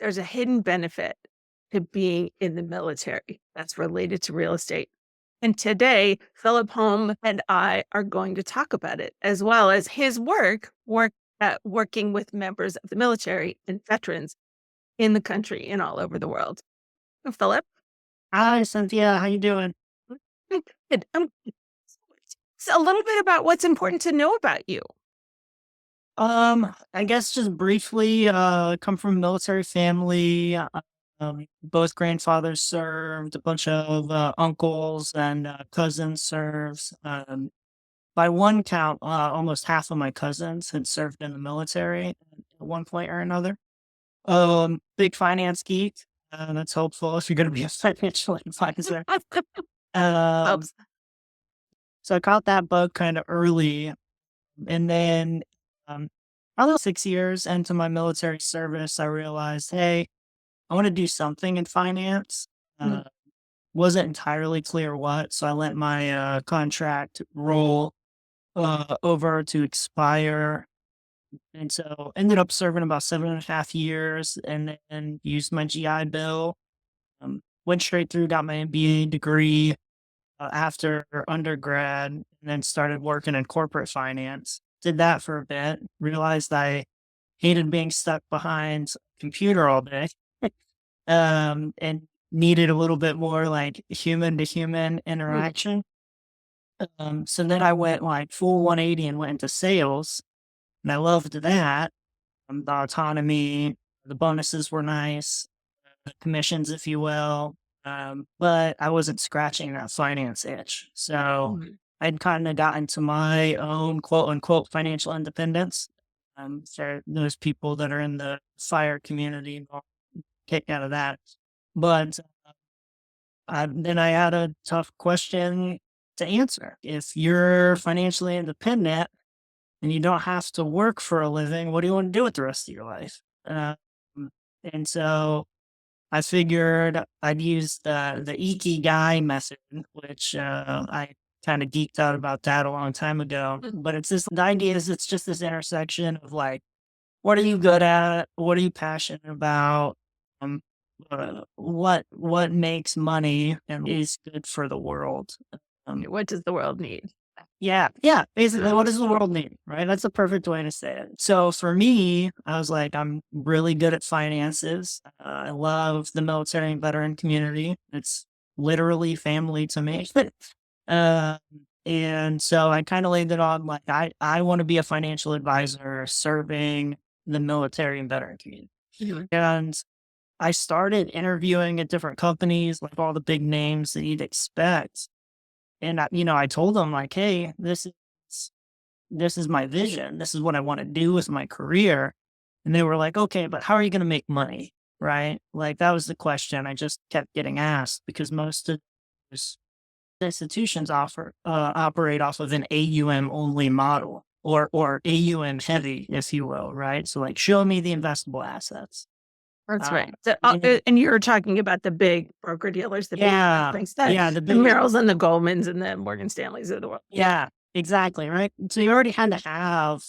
there's a hidden benefit to being in the military that's related to real estate. And today, Phillip Hulme and I are going to talk about it, as well as his working with members of the military and veterans in the country and all over the world. Philip? Hi, Cynthia. How you doing? Good. So a little bit about what's important to know about you. I guess just briefly, come from a military family. Both grandfathers served, a bunch of uncles and cousins served. By one count, almost half of my cousins had served in the military at one point or another. Big finance geek. That's hopeful if you're going to be a financial advisor. Um, Helps. so I caught that bug kind of early. And then, probably 6 years into my military service, I realized, hey, I want to do something in finance. Mm. Uh, wasn't entirely clear what, so I let my contract roll over to expire, and so ended up serving about 7.5 years, and then used my GI Bill. Went straight through, got my MBA degree after undergrad, and then started working in corporate finance. Did that for a bit, realized I hated being stuck behind a computer all day, and needed a little bit more like human to human Mm. interaction. So then I went like full 180 and went into sales, and I loved that. The autonomy, the bonuses were nice, the commissions, if you will. But I wasn't scratching that finance itch. So Mm. I'd kind of gotten to my own quote unquote financial independence. So those people that are in the fire community will kick out of that. But then I had a tough question to answer. If you're financially independent and you don't have to work for a living, what do you want to do with the rest of your life? And so I figured I'd use the Ikigai method, which I kind of geeked out about that a long time ago. Mm. But the idea is it's just this intersection of like, what are you good at? What are you passionate about? Um, what makes money and is good for the world? Um, What does the world need? yeah, yeah. Basically, what does the world need? Right? That's a perfect way to say it. So for me, I was like, I'm really good at finances. I love the military and veteran community. It's literally family to me. uh, and so I kind of laid it on like I want to be a financial advisor serving the military and veteran community. Mhm. And I started interviewing at different companies, like all the big names that you'd expect. And I told them like, "Hey, this is my vision. This is what I want to do with my career." And they were like, "Okay, but how are you going to make money?" Right? Like that was the question I just kept getting asked because most of those institutions operate off of an AUM only model or AUM heavy, if you will, right? So like, show me the investable assets. That's right. Um, So, and and you're talking about the big broker dealers, the big yeah, things, yeah, the the big Merrills and the Goldmans and the Morgan Stanleys of the world. Yeah, exactly, right? So you already had to have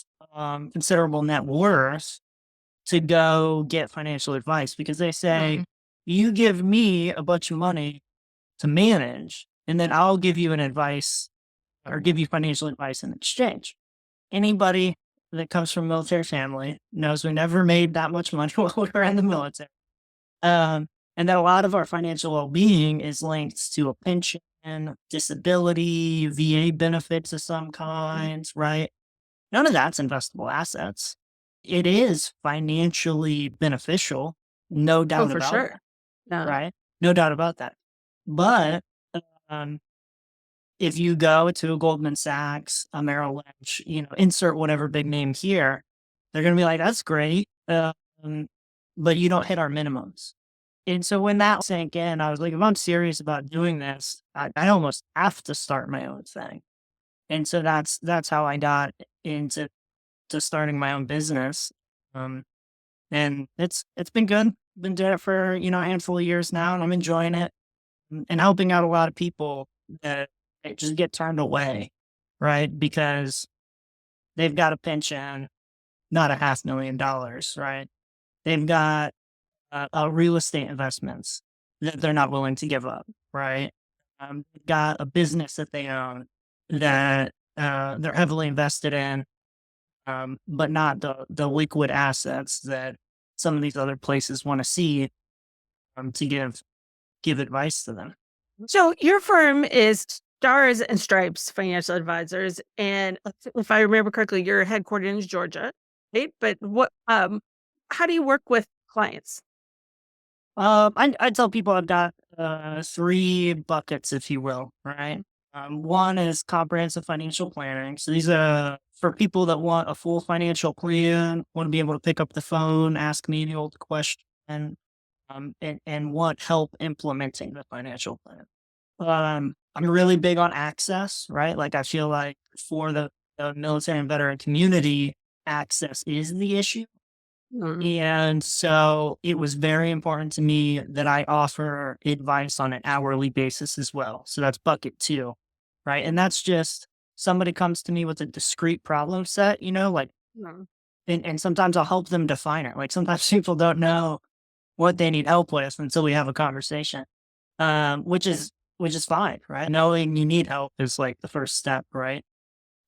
considerable net worth to go get financial advice because they say, Mhm. you give me a bunch of money to manage, and then I'll give you an advice or give you financial advice in exchange. Anybody that comes from a military family knows we never made that much money while we were in the military. And that a lot of our financial well-being is linked to a pension, disability, VA benefits of some kinds, right? None of that's investable assets. It is financially beneficial, no Oh, doubt for about sure. it, Yeah. right? No doubt about that. But um, if you go to a Goldman Sachs, a Merrill Lynch, insert whatever big name here, they're going to be like, that's great. But you don't hit our minimums. And so when that sank in, I was like, if I'm serious about doing this, I almost have to start my own thing. And so that's how I got into starting my own business. Um, and it's been good. Been doing it for, a handful of years now, and I'm enjoying it and helping out a lot of people that just get turned away, right? Because they've got a pension, not $500,000, right? They've got real estate investments that they're not willing to give up, right? They've got a business that they own that they're heavily invested in, but not the liquid assets that some of these other places want to see to give advice to them. So your firm is Stars and Stripes Financial Advisors, and if I remember correctly, you're headquartered in Georgia, right? But how do you work with clients? I tell people I've got three buckets, if you will, right? One is comprehensive financial planning. So these are for people that want a full financial plan, want to be able to pick up the phone, ask me any old question, and want help implementing the financial plan. I'm really big on access, right? Like I feel like for the military and veteran community, access is the issue. Mm. And so it was very important to me that I offer advice on an hourly basis as well. So that's bucket two, right? And that's just somebody comes to me with a discrete problem set, like, Mm. and sometimes I'll help them define it. Like sometimes people don't know what they need help with until we have a conversation, which is fine, right? Knowing you need help is like the first step, right?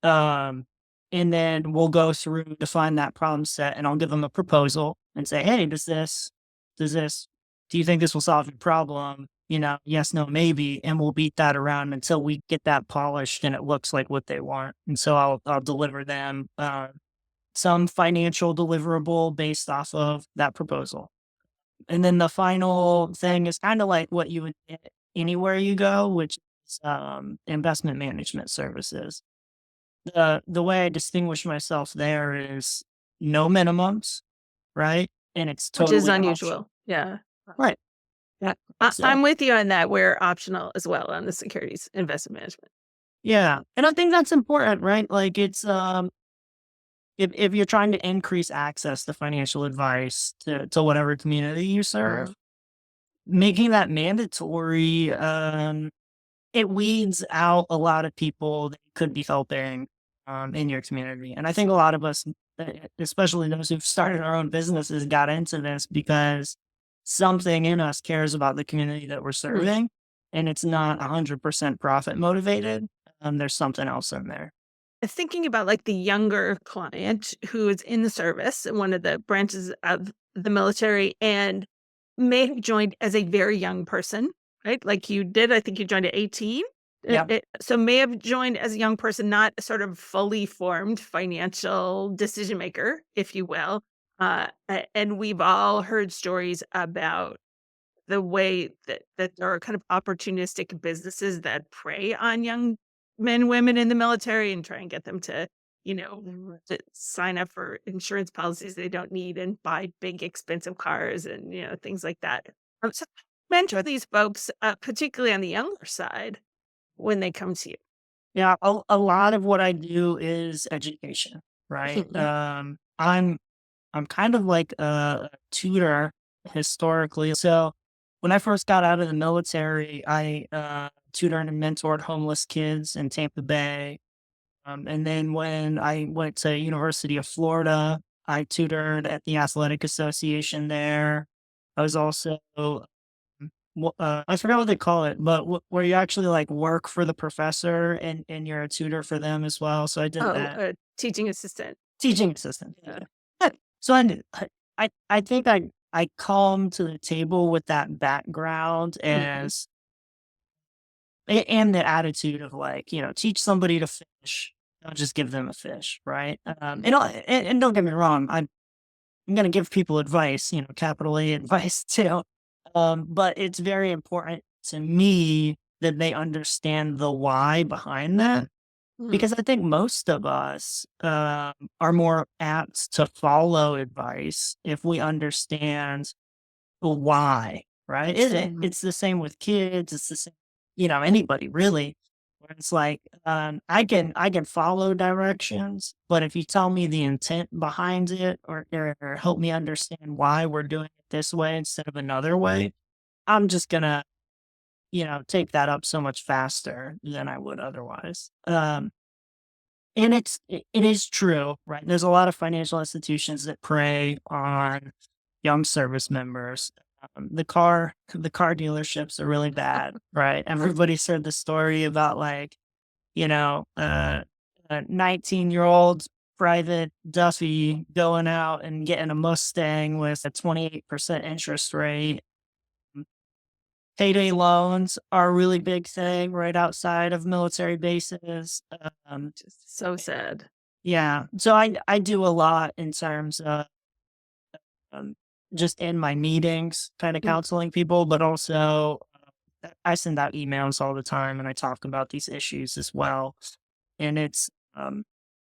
Um, and then we'll go through, define that problem set, and I'll give them a proposal and say, hey, do you think this will solve your problem? Yes, no, maybe. And we'll beat that around until we get that polished and it looks like what they want. And so I'll deliver them some financial deliverable based off of that proposal. And then the final thing is kind of like what you would get anywhere you go, which is investment management services. The way I distinguish myself there is no minimums, right? And it's Which is totally optional. unusual. Yeah. Right. Yeah. So I'm with you on that. We're optional as well on the securities investment management. yeah. And I think that's important, right? Like it's if you're trying to increase access to financial advice to whatever community you serve, making that mandatory, it weeds out a lot of people that you could be helping in your community. And I think a lot of us, especially those who've started our own businesses, got into this because something in us cares about the community that we're Mm. serving, and it's not 100% profit motivated. There's something else in there. Thinking about like the younger client who is in the service, one of the branches of the military, and may have joined as a very young person, right? Like you did, I think you joined at 18. Yeah. So may have joined as a young person, not a sort of fully formed financial decision maker, if you will. And we've all heard stories about the way that there are kind of opportunistic businesses that prey on young men, women in the military and try and get them to, to sign up for insurance policies they don't need and buy big expensive cars and, things like that. So mentor these folks, particularly on the younger side when they come to you. Yeah. A lot of what I do is education, right? Mhm. I'm kind of like a tutor historically. So when I first got out of the military, I tutored and mentored homeless kids in Tampa Bay. And then when I went to University of Florida, I tutored at the athletic association there. I was also I forgot what they call it, but where you actually like work for the professor and you're a tutor for them as well. So I did Oh, that. a teaching assistant. Teaching assistant. Yeah. Yeah. So I think I come to the table with that background Mhm. and the attitude of like, teach somebody to fish. Don't just give them a fish, right? And don't get me wrong, I'm gonna give people advice, capital A advice too. But it's very important to me that they understand the why behind that. Mhm. Because I think most of us are more apt to follow advice if we understand the why, right? Mhm. It's the same with kids. It's the same, anybody really. Where it's like I can follow directions, but if you tell me the intent behind it, or help me understand why we're doing it this way instead of another way, I'm just gonna take that up so much faster than I would otherwise. And it is true, right? There's a lot of financial institutions that prey on young service members. The car dealerships are really bad, right? Everybody's heard the story about like, a 19-year-old private Duffy going out and getting a Mustang with a 28% interest rate. Payday loans are a really big thing right outside of military bases. Just so sad. Yeah. So I do a lot in terms of um, just in my meetings, kind of Mm. counseling people, but also I send out emails all the time and I talk about these issues as well. And it's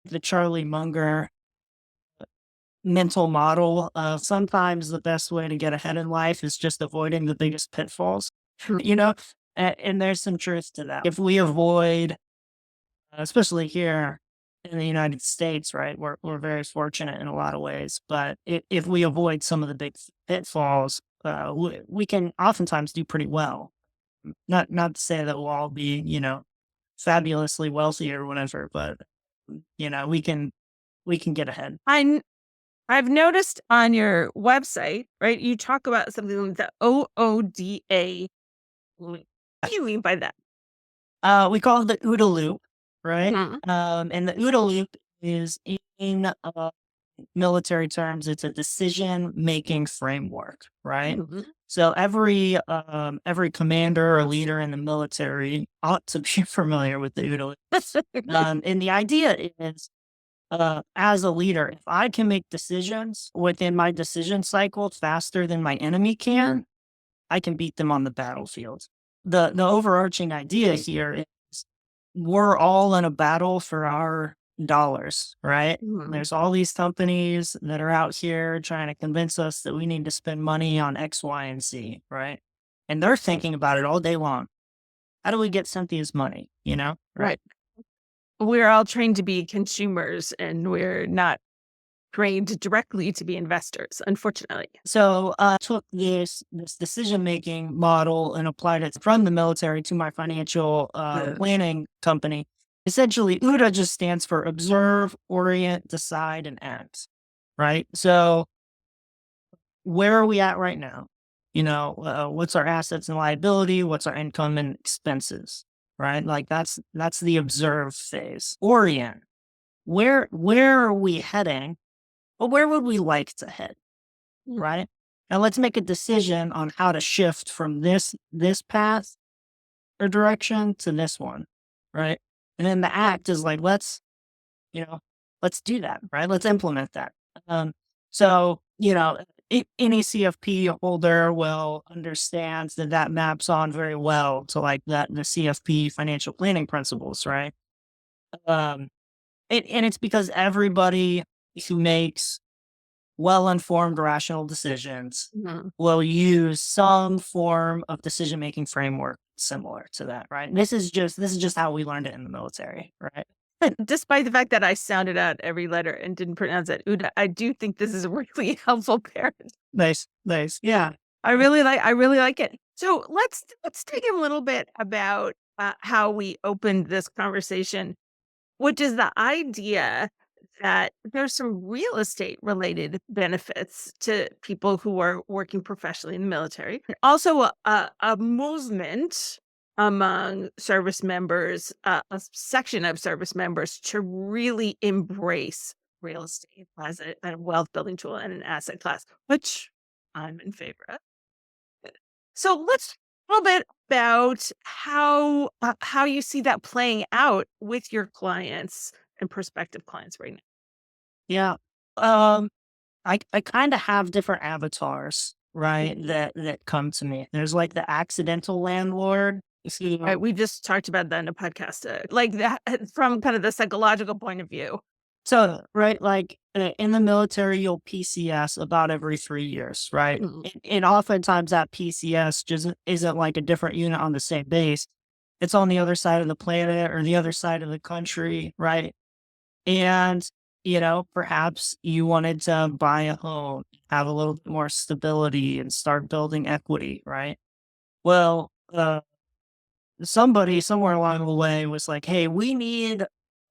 the Charlie Munger mental model of sometimes the best way to get ahead in life is just avoiding the biggest pitfalls, Mm. you know? And there's some truth to that. If we avoid, especially here in the United States, right, we're very fortunate in a lot of ways, but if we avoid some of the big pitfalls, we can oftentimes do pretty well. Not to say that we'll all be, fabulously wealthy or whatever, but we can get ahead. I've noticed on your website, right, you talk about something like the OODA. What do you mean by that? We call it the OODA loop, right? Mhm. And the OODA loop is in military terms, it's a decision making framework, right? Mhm. So every commander or leader in the military ought to be familiar with the OODA loop. And the idea is, as a leader, if I can make decisions within my decision cycle faster than my enemy can, I can beat them on the battlefield. The overarching idea here is we're all in a battle for our dollars, right? Mhm. There's all these companies that are out here trying to convince us that we need to spend money on X, Y, and Z, right? And they're thinking about it all day long. How do we get Cynthia's money? Right? Right. We're all trained to be consumers and we're not trained directly to be investors, unfortunately. So I took this decision making model and applied it from the military to my financial planning company. Essentially, UDA just stands for observe, orient, decide, and act. Right. So where are we at right now? What's our assets and liability? What's our income and expenses? Right. Like that's the observe phase. Orient. Where are we heading? Well, where would we like to head? Mm. Right? Now let's make a decision on how to shift from this path or direction to this one, right? And then the act is like, you know, let's do that, right? Let's implement that. So, any CFP holder will understand that maps on very well to like the CFP financial planning principles, right? Um, and it's because everybody who makes well-informed, rational decisions Mhm. will use some form of decision-making framework similar to that, right? This is just how we learned it in the military, right? Despite the fact that I sounded out every letter and didn't pronounce it Uda, I do think this is a really helpful parent. Nice, nice. Yeah. I really like it. So let's take a little bit about how we opened this conversation, which is the idea that there's some real estate related benefits to people who are working professionally in the military. Also, a movement among service members, a section of service members to really embrace real estate as a wealth building tool and an asset class, which I'm in favor of. So let's talk a little bit about how you see that playing out with your clients and prospective clients right now. Yeah. Um, I kind of have different avatars, right? That come to me. There's like the accidental landlord. Right, we just talked about that in a podcast, like that from kind of the psychological point of view. So, right, like in the military, you'll PCS about every 3 years, right? Mhm. And oftentimes that PCS just isn't like a different unit on the same base. It's on the other side of the planet or the other side of the country, right? And, perhaps you wanted to buy a home, have a little bit more stability and start building equity, right? Well, somebody somewhere along the way was like, "Hey, we need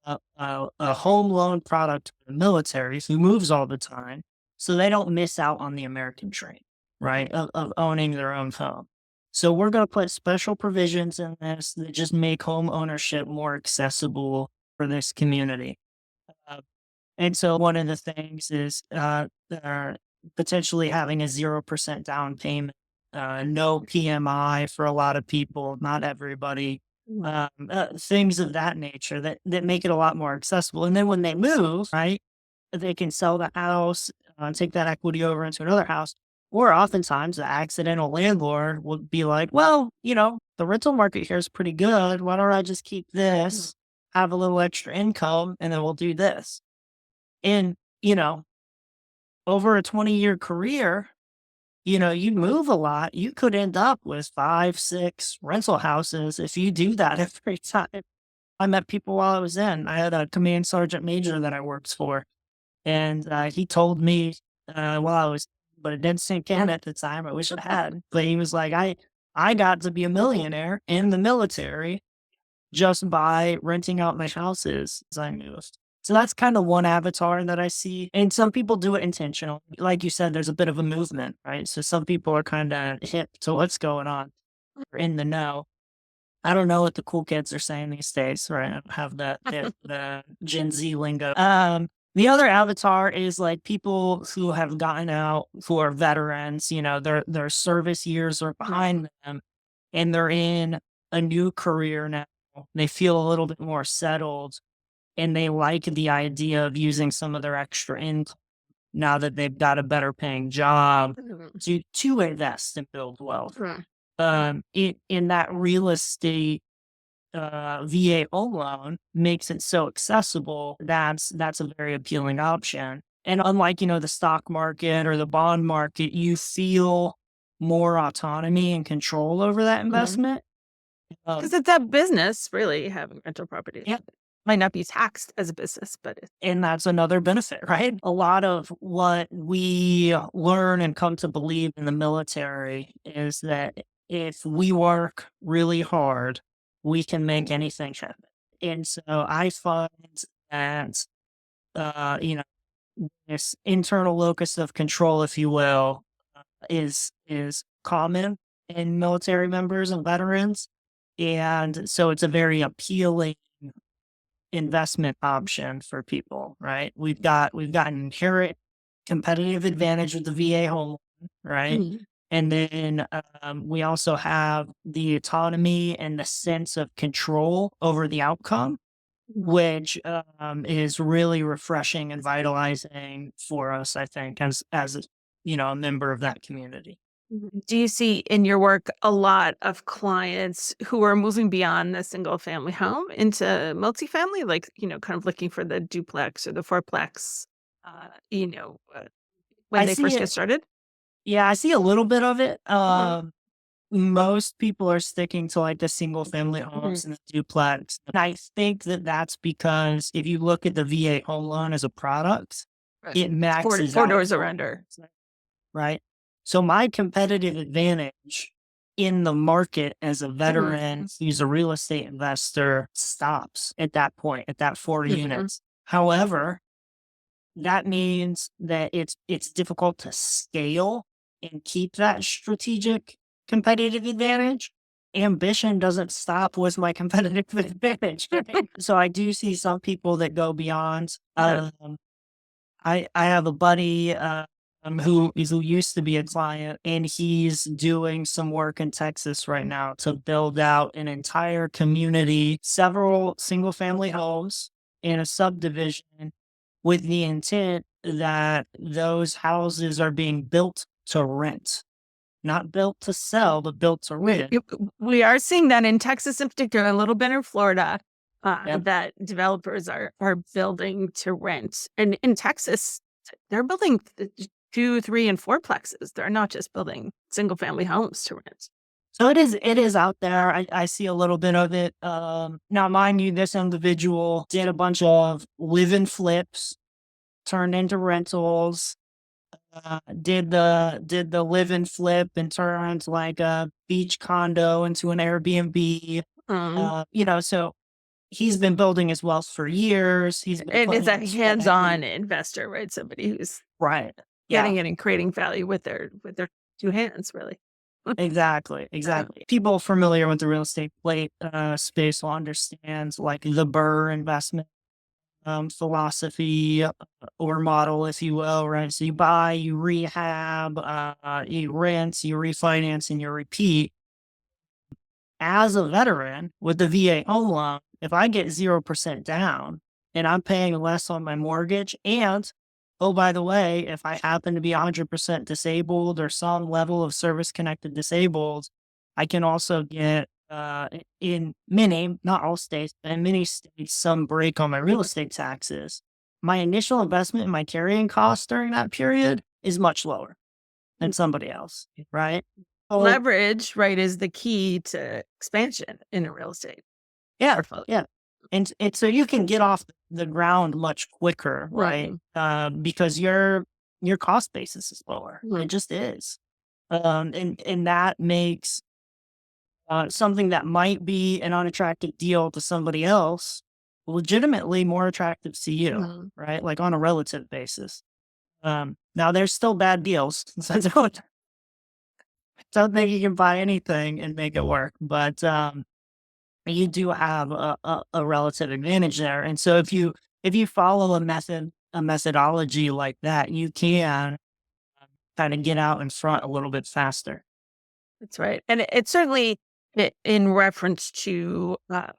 a home loan product for the military who moves all the time. so they don't miss out on the American dream, right? Of owning their own home. So we're going to put special provisions in this that just make home ownership more accessible for this community. Uh, and so one of the things is potentially having a 0% down payment, no PMI for a lot of people, not everybody, things of that nature that make it a lot more accessible. And then when they move, right, they can sell the house, take that equity over into another house. Or oftentimes the accidental landlord would be like, well, the rental market here is pretty good. Why don't I just keep this, have a little extra income, and then we'll do this. And, over a 20-year career, you move a lot. You could end up with 5, 6 rental houses if you do that every time. I met people while I was in. I had a command sergeant major that I worked for. And he told me while I was, but it didn't sink in at the time. I wish it had. But he was like, I got to be a millionaire in the military just by renting out my houses as I moved. So that's kind of one avatar that I see. And some people do it intentional. Like you said, there's a bit of a movement, right? So some people are kind of hip to what's going on, or in the know. I don't know what the cool kids are saying these days, right? I don't have the Gen Z lingo. The other avatar is like people who have gotten out, who are veterans, their service years are behind them and they're in a new career now. They feel a little bit more settled and they like the idea of using some of their extra income now that they've got a better paying job to invest and build wealth. In that real estate VA home loan makes it so accessible. That's a very appealing option. And unlike, the stock market or the bond market, you feel more autonomy and control over that investment. Because it's a business, really, having rental properties. Yeah. Might not be taxed as a business, but and that's another benefit, right? A lot of what we learn and come to believe in the military is that if we work really hard, we can make anything happen. And so I find that, this internal locus of control, if you will, is common in military members and veterans. And so it's a very appealing investment option for people, right? We've got an inherent competitive advantage with the VA home loan, right? And then we also have the autonomy and the sense of control over the outcome, which is really refreshing and vitalizing for us, I think, as a member of that community. Do you see in your work a lot of clients who are moving beyond the single family home into multifamily, like, kind of looking for the duplex or the fourplex, when I they see first it. get started? Yeah, I see a little bit of it. Most people are sticking to like the single family homes and the duplex. And I think that that's because if you look at the VA home loan as a product, it maxes Four out doors for or under. right? So my competitive advantage in the market as a veteran who's a real estate investor stops at that point, at that 4 units. However, that means that it's difficult to scale and keep that strategic competitive advantage. Ambition doesn't stop with my competitive advantage. So I do see some people that go beyond. I have a buddy who used to be a client, and he's doing some work in Texas right now to build out an entire community, several single family homes in a subdivision, with the intent that those houses are being built to rent, not built to sell, but built to rent. We are seeing that in Texas in particular, a little bit in Florida, that developers are building to rent. And in Texas, they're building 2, 3, and 4plexes. They're not just building single family homes to rent. So it is out there. I see a little bit of it. Now, mind you, this individual did a bunch of live-in flips, turned into rentals, did the live-in flip and turned like a beach condo into an Airbnb. So he's been building his wealth for years. And it's a hands-on investor, right? Somebody who's right. Yeah, getting it and creating value with their two hands, really. exactly. People familiar with the real estate plate space will understand like the Burr investment philosophy or model, if you will, right? So you buy, you rehab, you rent, you refinance, and you repeat. As a veteran with the VA home loan, if I get 0% down and I'm paying less on my mortgage, and oh, by the way, if I happen to be 100% disabled or some level of service connected disabled, I can also get, in many, not all states, but in many states, some break on my real estate taxes. My initial investment and my carrying costs during that period is much lower than somebody else, right? So Leverage, right, is the key to expansion in a real estate yeah, portfolio. yeah. And so you can get off the ground much quicker, right? Mhm, Because your cost basis is lower. It mhm, just is. And that makes something that might be an unattractive deal to somebody else legitimately more attractive to you, mhm. right? Like on a relative basis. Now there's still bad deals. So don't think you can buy anything and make it work. But you do have a relative advantage there. And so if you follow a methodology like that, you can kind of get out in front a little bit faster. That's right. And it certainly in reference to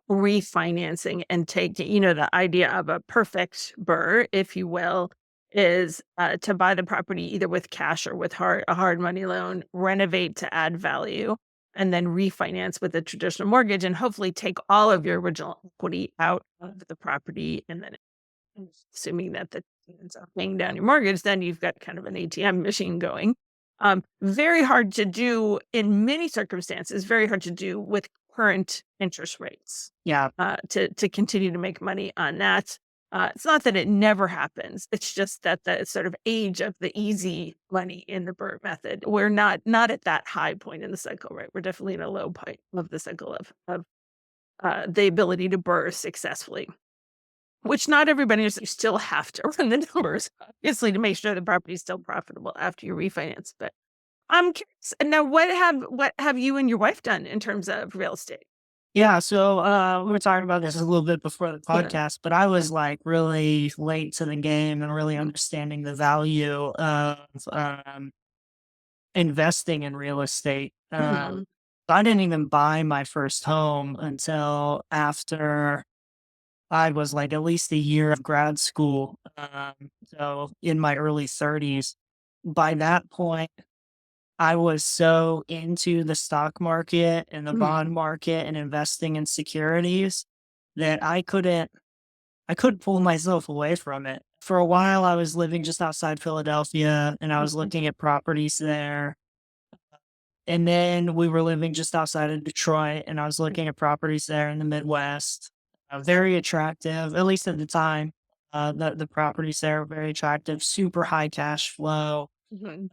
refinancing and taking, the idea of a perfect burr, if you will, is to buy the property either with cash or with a hard money loan, renovate to add value, and then refinance with a traditional mortgage, and hopefully take all of your original equity out of the property, and then assuming that the tenants are paying down your mortgage, then you've got kind of an ATM machine going. Very hard to do in many circumstances, very hard to do with current interest rates, Yeah. to continue to make money on that. It's not that it never happens. It's just that the sort of age of the easy money in the BRRRR method. We're not at that high point in the cycle, right? We're definitely in a low point of the cycle of the ability to BRRRR successfully. Which not everybody is. You still have to run the numbers, obviously, to make sure the property is still profitable after you refinance. But I'm curious. And now, what have you and your wife done in terms of real estate? Yeah. So we were talking about this a little bit before the Yeah. podcast, but I was like really late to the game and really understanding the value of investing in real estate. Mhm. I didn't even buy my first home until after I was like at least a year of grad school. So in my early 30s. By that point, I was so into the stock market and the bond Mhm. market and investing in securities that I couldn't pull myself away from it. For a while, I was living just outside Philadelphia and I was Mhm. looking at properties there. And then we were living just outside of Detroit and I was looking at properties there in the Midwest. Very attractive, at least at the time. The properties there were very attractive, super high cash flow. Mhm.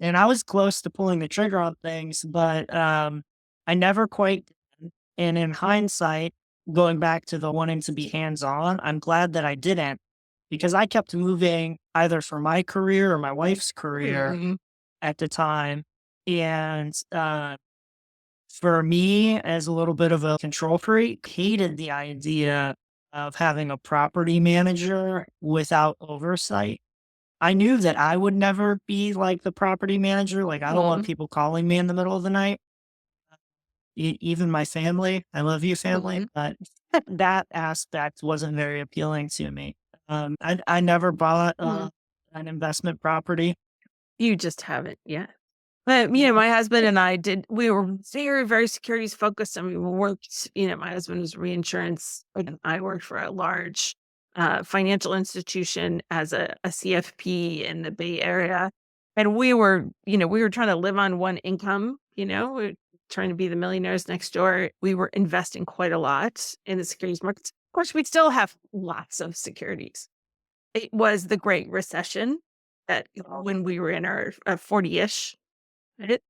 And I was close to pulling the trigger on things, but I never quite did. And in hindsight, going back to the wanting to be hands on, I'm glad that I didn't because I kept moving either for my career or my wife's career Mhm. at the time. And for me, as a little bit of a control freak, hated the idea of having a property manager without oversight. I knew that I would never be like the property manager. Like, I don't want Mhm. people calling me in the middle of the night. Even my family. I love you, family, Mhm. but that aspect wasn't very appealing to me. I never bought Mhm. an investment property. You just haven't yet. But, Yeah. my husband and I we were very, very securities focused, and we worked, my husband was reinsurance, and I worked for a large, financial institution as a CFP in the Bay Area, and we were trying to live on one income, we're trying to be the millionaires next door. We were investing quite a lot in the securities markets. Of course, we still have lots of securities. It was the Great Recession that when we were in our, 40-ish, it,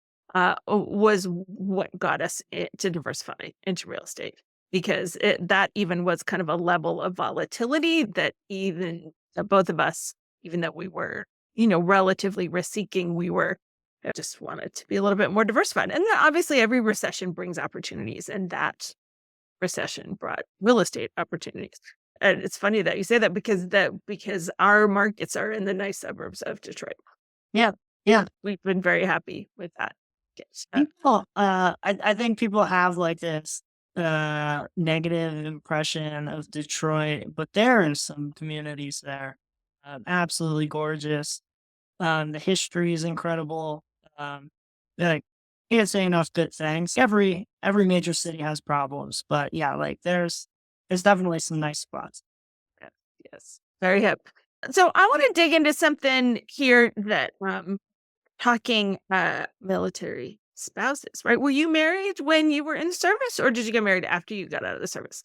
was what got us to diversify into real estate because that even was kind of a level of volatility that even that both of us, even though we were, relatively risk seeking, I just wanted to be a little bit more diversified. And then obviously every recession brings opportunities, and that recession brought real estate opportunities. And it's funny that you say that because our markets are in the nice suburbs of Detroit. Yeah. Yeah. We've been very happy with that. Yes. People, I think people have like this negative impression of Detroit, but there are some communities there, absolutely gorgeous. The history is incredible. Um, like can't say enough good things. Every major city has problems, but yeah, like there's definitely some nice spots. Yes, yes. Very hip. So I want to dig into something here that talking military spouses, right? Were you married when you were in service, or did you get married after you got out of the service?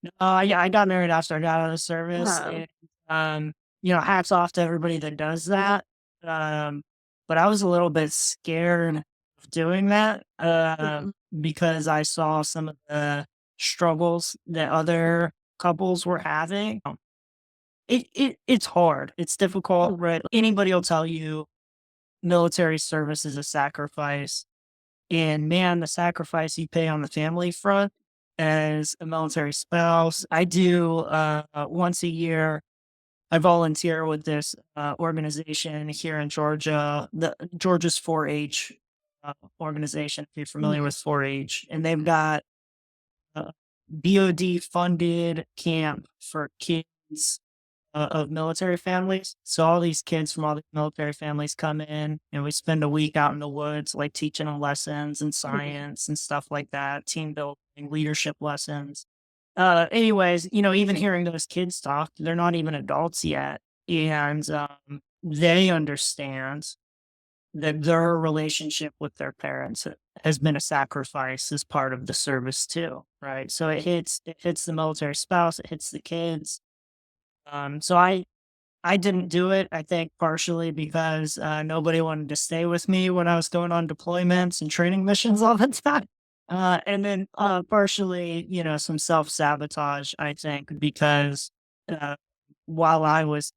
Yeah, I got married after I got out of the service, Um, and hats off to everybody that does that. Um, but I was a little bit scared of doing that mhm, because I saw some of the struggles that other couples were having. It's hard. It's difficult, mm, right? Anybody will tell you military service is a sacrifice. And man, the sacrifice you pay on the family front as a military spouse. I do once a year, I volunteer with this organization here in Georgia, the Georgia's 4-H organization, if you're familiar mhm, with 4-H. And they've got a BOD funded camp for kids of military families. So all these kids from all these military families come in and we spend a week out in the woods, like teaching them lessons and mhm, science and stuff like that, team building, leadership lessons. Anyways, even hearing those kids talk, they're not even adults yet. And they understand that their relationship with their parents has been a sacrifice as part of the service too. Right. So it hits the military spouse, it hits the kids. So I didn't do it, I think partially because, nobody wanted to stay with me when I was going on deployments and training missions all the time. And then, partially, some self-sabotage, I think, because, uh, while I was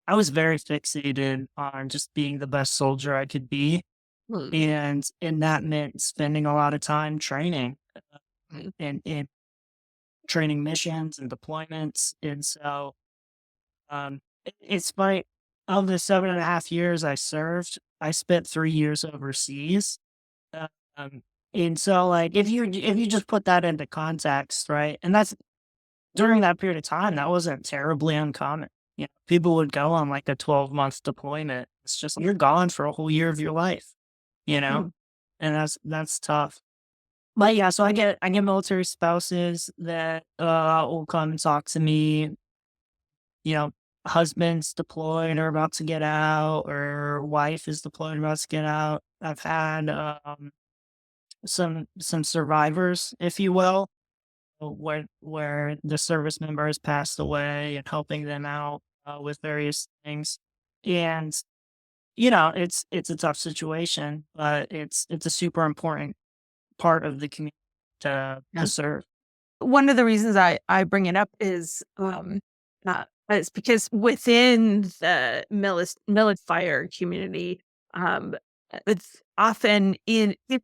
very fixated on just being the best soldier I could be, mm, and that meant spending a lot of time training, mm, and training missions and deployments, and so it's funny. Of the 7.5 years I served, I spent 3 years overseas. Uh, Um, and so, like, if you just put that into context, right? And that's during that period of time, that wasn't terribly uncommon. People would go on like a 12-month deployment. It's just you're gone for a whole year of your life, you know, mm, and that's tough. But yeah, so I get military spouses that will come and talk to me, you know, husband's deployed or about to get out, or wife is deployed and about to get out. I've had some survivors, if you will, where the service member has passed away and helping them out with various things. And it's a tough situation, but it's a super important part of the community to yeah. serve. One of the reasons I bring it up is because within the fire community, um, it's often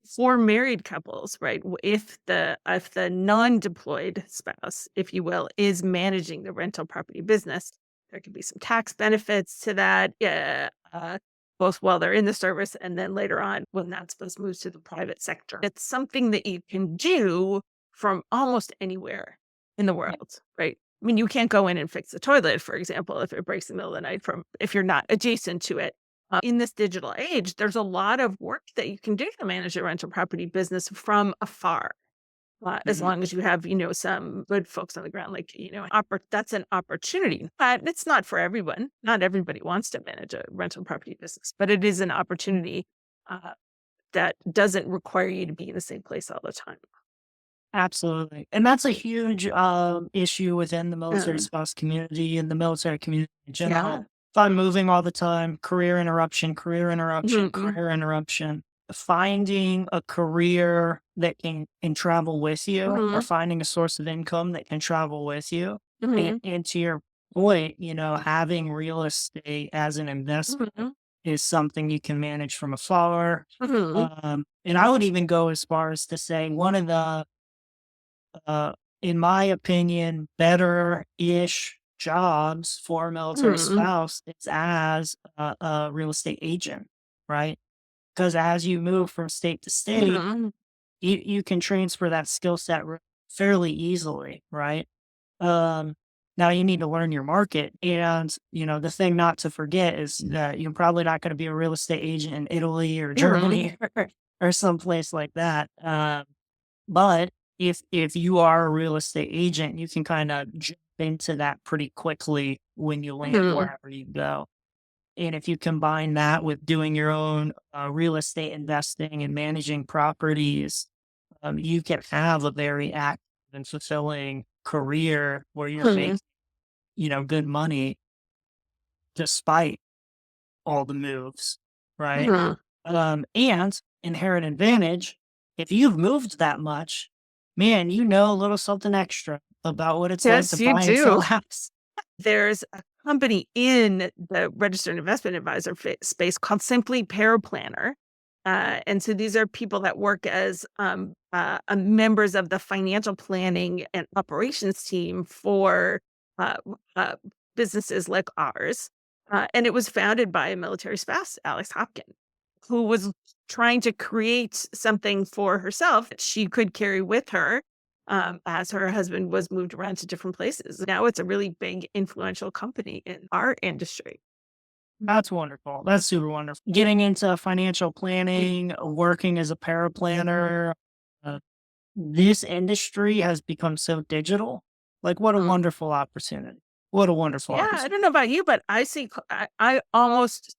for married couples, right? If the non-deployed spouse, if you will, is managing the rental property business, there could be some tax benefits to that. Yeah. Both while they're in the service and then later on when that spouse moves to the private sector. It's something that you can do from almost anywhere in the Yeah, world, right? I mean, you can't go in and fix the toilet, for example, if it breaks in the middle of the night from if you're not adjacent to it. In this digital age, there's a lot of work that you can do to manage a rental property business from afar. As mhm, long as you have, some good folks on the ground, like, that's an opportunity. But it's not for everyone. Not everybody wants to manage a rental property business, but it is an opportunity uh, that doesn't require you to be in the same place all the time. absolutely. And that's a huge issue within the military Uh, spouse community and the military community in general. yeah. If I'm moving all the time, career interruption, career interruption, Mhm, career interruption. Finding a career that can travel with you, or mhm, finding a source of income that can travel with you. And, mhm, and to your point, having real estate as an investment Mhm. is something you can manage from afar. Mhm. And I would even go as far as to say one of the, uh, in my opinion, better-ish jobs for a military Mhm. spouse is as a real estate agent, right? Because as you move from state to state, Mhm. you can transfer that skill set fairly easily, right? Um, Now you need to learn your market. And, the thing not to forget is that you're probably not going to be a real estate agent in Italy or Mhm. Germany or someplace like that. But if you are a real estate agent, you can kind of jump into that pretty quickly when you land Mhm. wherever you go. And if you combine that with doing your own real estate investing and managing properties, you can have a very active and fulfilling career where you're Mhm. making, good money despite all the moves, right? Mhm. And inherent advantage, if you've moved that much, man, you know a little something extra about what it's like to Yes, you buy and sell do. a house. There's a company in the registered investment advisor space called Simply Paraplanner. And so these are people that work as members of the financial planning and operations team for uh, uh, businesses like ours. And it was founded by a military spouse, Alex Hopkins, who was trying to create something for herself that she could carry with her as her husband was moved around to different places. Now it's a really big influential company in our industry. That's wonderful. That's super wonderful. Getting into financial planning, working as a paraplanner, uh, this industry has become so digital. Like, what a Mm. wonderful opportunity. What a wonderful Yeah, I opportunity. don't know about you, but I see I almost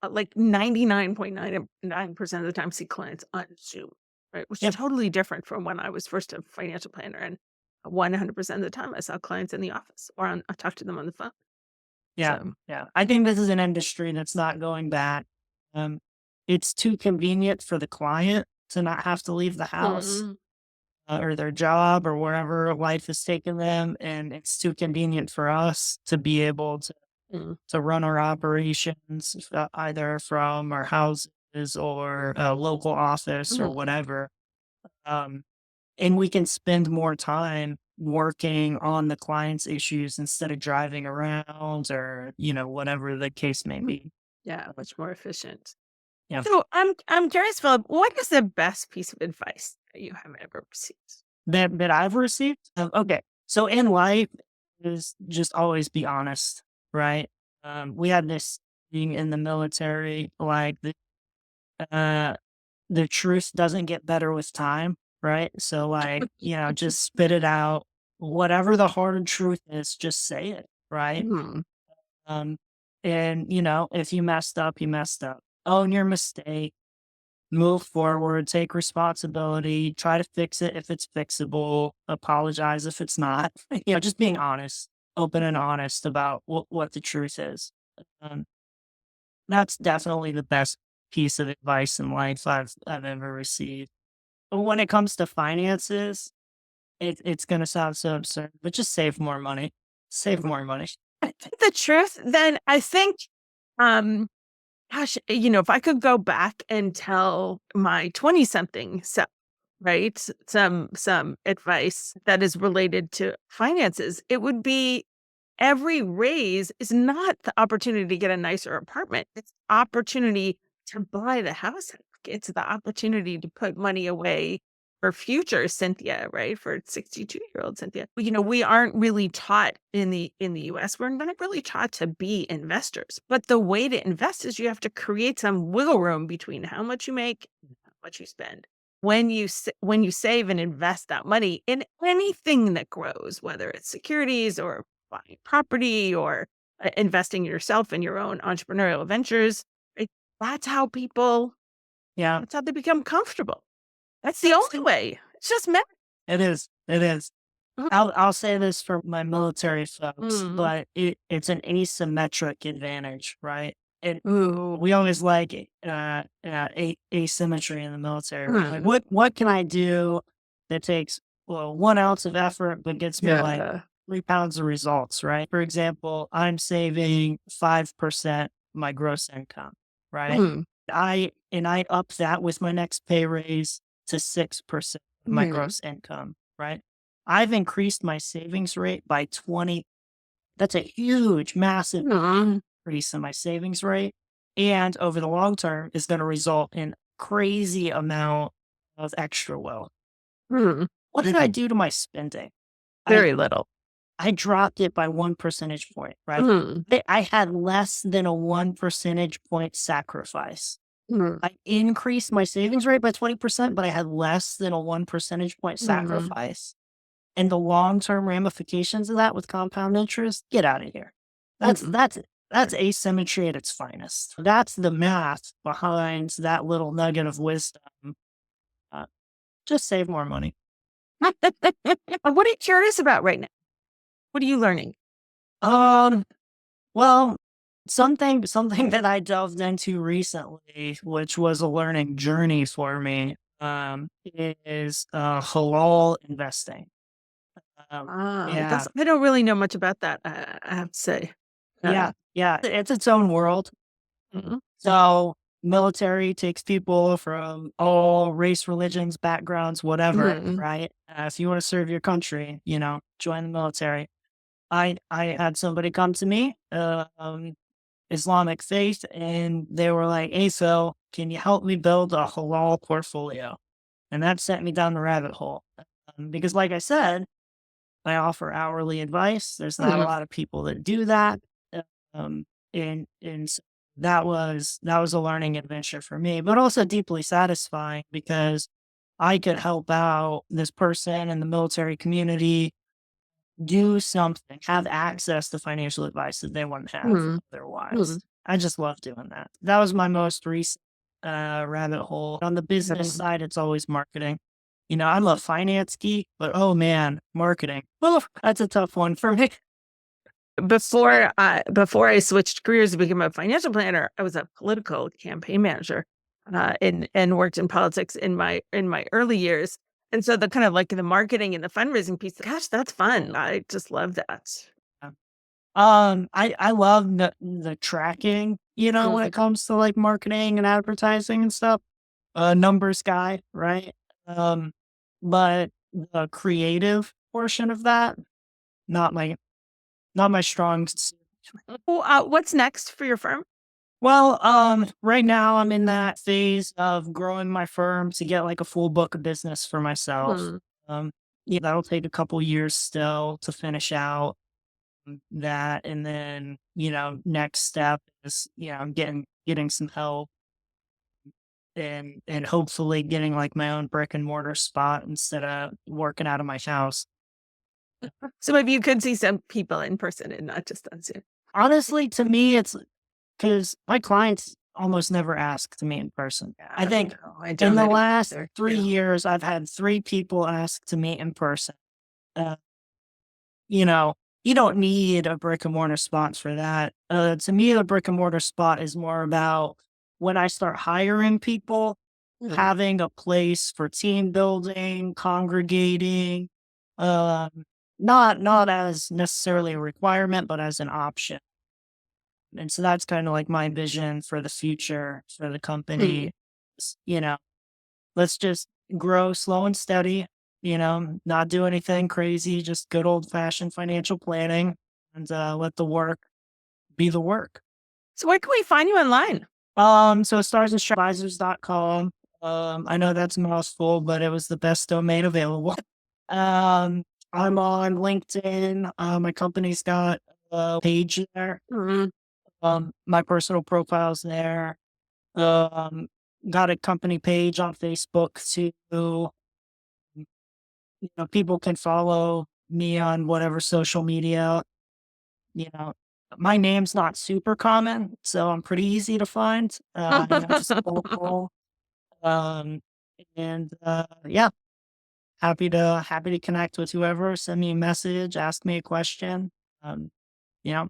like 99.99% of the time see clients on Zoom, right? Which is Yep. totally different from when I was first a financial planner, and 100% of the time I saw clients in the office or I talked to them on the phone. Yeah. So, Yeah. I think this is an industry that's not going back. Um, it's too convenient for the client to not have to leave the house mm, or their job or wherever life has taken them. And it's too convenient for us to be able mm, to run our operations either from our houses or a local office or mm, whatever. Um, and we can spend more time working on the client's issues instead of driving around or, whatever the case may mm. be. Yeah, much more efficient. Yeah. So I'm curious, Philip, what is the best piece of advice that you have ever received? That I've received. Okay. So in life is just always be honest, right? We had this thing in the military, like uh the truth doesn't get better with time, right? So like, just spit it out. Whatever the hard truth is, just say it, right? Mhm. Um, and if you messed up, you messed up. Own your mistake, move forward, take responsibility, try to fix it if it's fixable, apologize if it's not. Just being honest, open and honest about what the truth is. Um, that's definitely the best piece of advice in life I've ever received. But when it comes to finances, it's gonna sound so absurd, but just save more money. Save more money. I think the truth, then I think, um, gosh, if I could go back and tell my 20 something self, right, some advice that is related to finances, it would be every raise is not the opportunity to get a nicer apartment. It's opportunity to buy the house. It's the opportunity to put money away for future Cynthia, right? For 62-year-old Cynthia. We aren't really taught in the US. We're not really taught to be investors. But the way to invest is you have to create some wiggle room between how much you make and how much you spend. When you save and invest that money in anything that grows, whether it's securities or buying property or investing in yourself in your own entrepreneurial ventures. Right? That's how people, Yeah, that's how they become comfortable. That's the only way. It's just men. it is. It is. Mhm. I'll say this for my military folks, Mm. but it's an asymmetric advantage, right? And Ooh. we always like asymmetry in the military. Right? Like, Mm. what can I do that takes 1 ounce of effort but gets me like Yeah. 3 pounds of results, right? For example, I'm saving 5% my gross income, right? Mm, I up that with my next pay raise to 6% of my mm, gross income, right? I've increased my savings rate by 20. That's a huge, massive mm, increase in my savings rate. And over the long term is going to result in crazy amount of extra wealth. mm. What did I do to my spending? I Very little. I dropped it by 1 percentage point, right? Mm, I had less than a 1 percentage point sacrifice. mm, I increased my savings rate by 20%, but I had less than a 1 percentage point mm, sacrifice. And the long-term ramifications of that with compound interest, get out of here. That's mm. that's that's asymmetry at its finest. That's the math behind that little nugget of wisdom. Uh, just save more money. What are you curious about right now? What are you learning? Um, well, something that I delved into recently, which was a learning journey for me, is halal investing. Um, That's yeah, I don't really know much about that. I have to say. Uh, yeah, it's its own world. mm, So military takes people from all race, religions, backgrounds, whatever, mm, right? If you want to serve your country, join the military. I had somebody come to me, Islamic faith, and they were like, "Hey, Phil, can you help me build a halal portfolio?" And that sent me down the rabbit hole. Because, like I said, I offer hourly advice. There's not a mm, lot of people that do that. Um, and that was a learning adventure for me, but also deeply satisfying because I could help out this person in the military community do something, have access to financial advice that they wouldn't have mm, otherwise. mm. I just love doing that. That was my most recent rabbit hole. On the business Um, side, it's always marketing. I'm a finance geek, but oh man, marketing. Well, that's a tough one for me. before I switched careers to become a financial planner, I was a political campaign manager, and worked in politics in my early years. And so the kind of like the marketing and the fundraising piece, gosh, that's fun. I just love that. I love the tracking, when it Mm, comes to like marketing and advertising and stuff. Numbers guy, right? Um, but the creative portion of that, not my not my strong suit. Well, what's next for your firm? Well, right now I'm in that phase of growing my firm to get like a full book of business for myself. Mm, Um, yeah, that'll take a couple years still to finish out that, and then next step is getting some help and hopefully getting like my own brick and mortar spot instead of working out of my house. so maybe you could see some people in person and not just on Zoom. Honestly, to me, it's because my clients almost never ask to meet in person. I Yeah, think no, I in don't the last either. 3 years, I've had 3 people ask to meet in person. Uh, you know, you don't need a brick and mortar spot for that. To me, the brick and mortar spot is more about when I start hiring people, Mm, having a place for team building, congregating, um, not as necessarily a requirement, but as an option. And so that's kind of like my vision for the future for the mm. company. s- You know, let's just grow slow and steady, not do anything crazy, just good old fashioned financial planning and let the work be the work. So where can we find you online? So starsandadvisors.com. I know that's a mouthful, but it was the best domain available. Um, I'm on LinkedIn. My company's got a page there. Mm, My personal profile's there. Um, got a company page on Facebook too. People can follow me on whatever social media. You know, my name's not super common, so I'm pretty easy to find. Just local. Um, and yeah, happy to connect with whoever. Send me a message, ask me a question. Um, you know,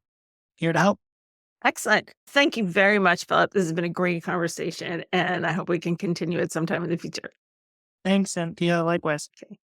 here to help. Excellent. Thank you very much, Philip. This has been a great conversation, and I hope we can continue it sometime in the future. Thanks, Cynthia. Likewise. Okay.